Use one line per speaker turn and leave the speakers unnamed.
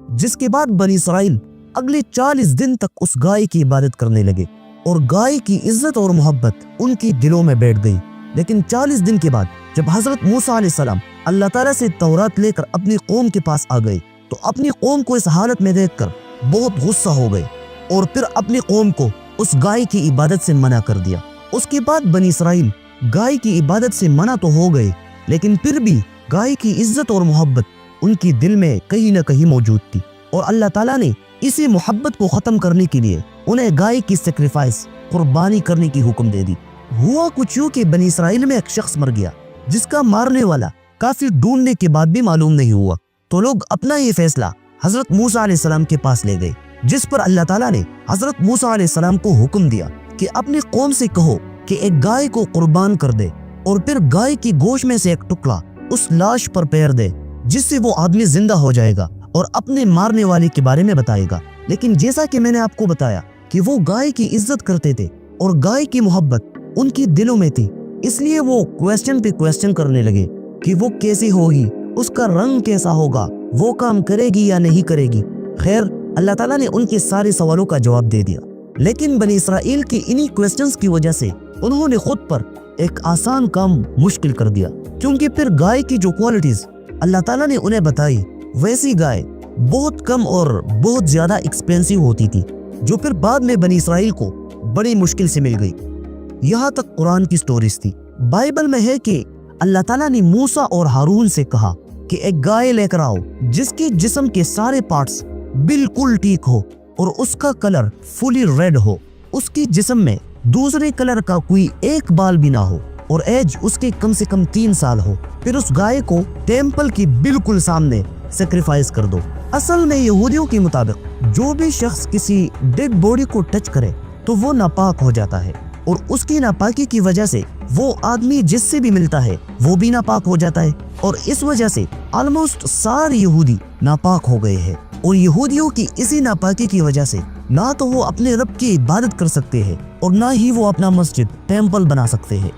جس کے بعد بنی اسرائیل اگلے 40 دن تک اس گائے کی عبادت کرنے لگے اور گائے کی عزت اور محبت ان کی دلوں میں بیٹھ گئی۔ لیکن 40 دن کے بعد جب حضرت موسیٰ علیہ السلام اللہ تعالیٰ سے تورات لے کر اپنی قوم کے پاس آ گئے تو اپنی قوم کو اس حالت میں دیکھ کر بہت غصہ ہو گئے اور پھر اپنی قوم کو اس گائے کی عبادت سے منع کر دیا۔ اس کے بعد بنی اسرائیل گائے کی عبادت سے منع تو ہو گئے، لیکن پھر بھی گائے کی عزت اور محبت ان کی دل میں کہیں نہ کہیں موجود تھی، اور اللہ تعالیٰ نے اسی محبت کو ختم کرنے کے لیے انہیں گائے کی سیکریفائس قربانی کرنے کی حکم دے دی۔ ہوا کچھ یوں کہ بنی اسرائیل میں ایک شخص مر گیا جس کا مارنے والا کافی ڈھونڈنے کے بعد بھی معلوم نہیں ہوا، تو لوگ اپنا یہ فیصلہ حضرت موسیٰ علیہ السلام کے پاس لے گئے، جس پر اللہ تعالیٰ نے حضرت موسیٰ علیہ السلام کو حکم دیا کہ اپنی قوم سے کہو کہ ایک گائے کو قربان کر دے اور پھر گائے کی گوشت میں سے ایک ٹکڑا اس لاش پر پھیر دے، جس سے وہ آدمی زندہ ہو جائے گا اور اپنے مارنے والے کے بارے میں بتائے گا۔ لیکن جیسا کہ میں نے آپ کو بتایا کہ وہ گائے کی عزت کرتے تھے اور گائے کی محبت ان کی دلوں میں تھی، اس لیے وہ کویسچن پہ کویسچن کرنے لگے کہ وہ کیسی ہوگی، اس کا رنگ کیسا ہوگا، وہ کام کرے گی یا نہیں کرے گی۔ خیر، اللہ تعالیٰ نے ان کے سارے سوالوں کا جواب دے دیا، لیکن بنی اسرائیل کی انہی کویسچنز کی وجہ سے انہوں نے خود پر ایک آسان کام مشکل کر دیا، کیونکہ پھر گائے کی جو کوالٹیز اللہ تعالیٰ نے انہیں بتائی ویسی گائے بہت کم اور بہت زیادہ ایکسپینسیو ہوتی تھی، جو پھر بعد میں بنی اسرائیل کو بڑی مشکل سے مل گئی۔ یہاں تک قرآن کی سٹوریز تھی۔ بائبل میں ہے کہ اللہ تعالیٰ نے موسیٰ اور ہارون سے کہا کہ ایک گائے لے کر آؤ جس کے جسم کے سارے پارٹس بالکل ٹھیک ہو اور اس کا کلر فلی ریڈ ہو، اس کے جسم میں دوسرے کلر کا کوئی ایک بال بھی نہ ہو اور ایج اس کے کم سے کم 3 سال ہو۔ پھر اس گائے کو ٹیمپل کی بالکل سامنے سیکریفائس کر دو۔ اصل میں یہودیوں کے مطابق جو بھی شخص کسی ڈیڈ باڈی کو ٹچ کرے تو وہ ناپاک ہو جاتا ہے، اور اس کی ناپاکی کی وجہ سے وہ آدمی جس سے بھی ملتا ہے وہ بھی ناپاک ہو جاتا ہے، اور اس وجہ سے آلموسٹ سارے یہودی ناپاک ہو گئے ہیں۔ اور یہودیوں کی اسی ناپاکی کی وجہ سے نہ تو وہ اپنے رب کی عبادت کر سکتے ہیں اور نہ ہی وہ اپنا مسجد ٹیمپل بنا سکتے ہیں۔